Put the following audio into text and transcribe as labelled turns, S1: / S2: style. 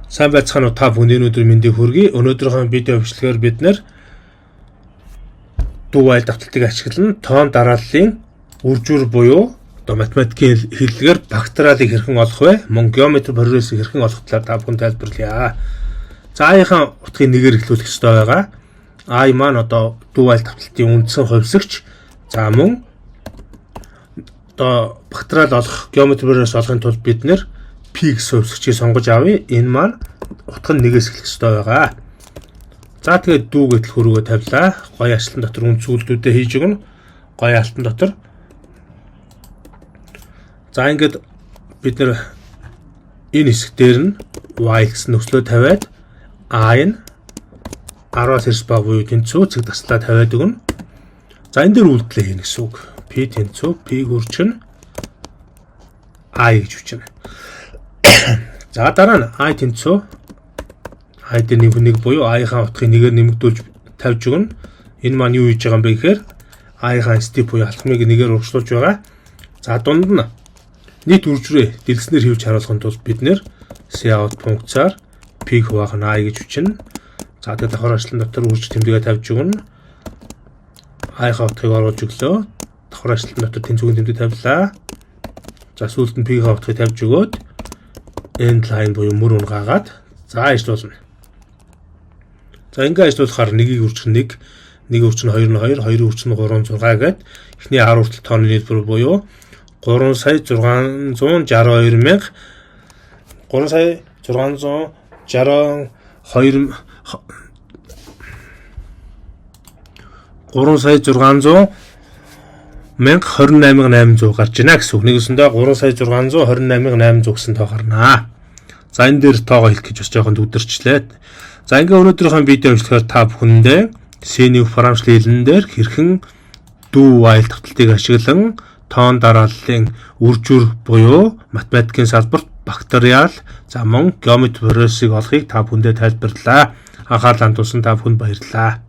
S1: Сайн байцгаана уу та бүхний өнөөдөр мэндийг хүргэе. Өнөөдрийнхөө видео бичлэгээр бид нэр дуу айл давталтыг ашиглан тоон дарааллын үржүүр буюу одоо математикийн хэллэгээр бактериалыг хэрхэн олох вэ? Мөн геометри прогрессыг хэрхэн олох талаар та бүхэнд тайлбарлая. За аяхан утгыг нэгээр эхлүүлэх ёстой байгаа. I маань одоо дуу айл давталтын үндсэн хувьсагч. За мөн одоо бактериал олох геометри прогресс олохын тулд бид нэр P гэсэн хувьсгчийг сонгож авъя. Энэ маань утга нь нэгээс эхлэх ёстой байгаа. За тэгээд дүү гэтэл хөрөөгөө тавилаа. Гоё ашлан дотор үнцүүлдүүдэд хийж өгнө. Гоё алтан дотор. За ингээд бид нэр энэ хэсэг дээр нь y гэсэн нөхцлөө тавиад I нь 10-аас эрс баг буюу тэнцүү цэг таслаа тавиад өгнө. За энэ дээр үйлдэлээ хийнэ гэсэн үг. P тэнцүү, P хурчин I гэж хүчнэ. За дараа нь I тэнцүү I дээр нэг буюу I-ийн утгыг нэгээр нэмэгдүүлж тавьж өгнө. Энэ маань юу хийж байгаа юм бэ гэхээр I-ийн step буюу алхмыг нэгээр урагшлуулж байгаа. За дунд нь нийт үржрээ дэлгэснээр хөвж харуулахын тулд бид нэр cout функцаар P хуваах нь I гэж хүчнэ. За тэгээд давхар ашлан дотор үрж тэмдэгээ тавьж өгнө. I-ийн утгыг оруулж өглөө. Давхар ашлан дотор тэнцвүүгийн тэмдэг тавилаа. За сүүлд нь P-ийн утгыг тавьж өгөөд end line буюу мөр үн гаагаад за ажиллуулна. За ингээ ажиллуулахаар 1-ийг үржих 1, 1 үржих 2 нь 2, 2 үржих 3 6 гээд эхний 10 хүртэл тооны нийлбэр буюу 3,662,000 3,628,800 гарч байна гэсэн үг. Нэгсэндээ 3,628,800 гэсэн тоо гарнаа. За энэ дээр тоогоо хэлэх гэж бас жоохон төвдөрчлээ. За ингээ өнөөдрийнхөө видео бичлэгээр та бүхэндээ C-ийн францлын хэлнэн дээр хэрхэн дүү айл давталтыг ашиглан тоон дарааллын үржүүр буюу математикийн салбарт бактериал за мөн геометри прогрессыг олохыг та бүхэндээ тайлбарлаа. Анхаарлаа хандуулсан та бүхэнд баярлалаа.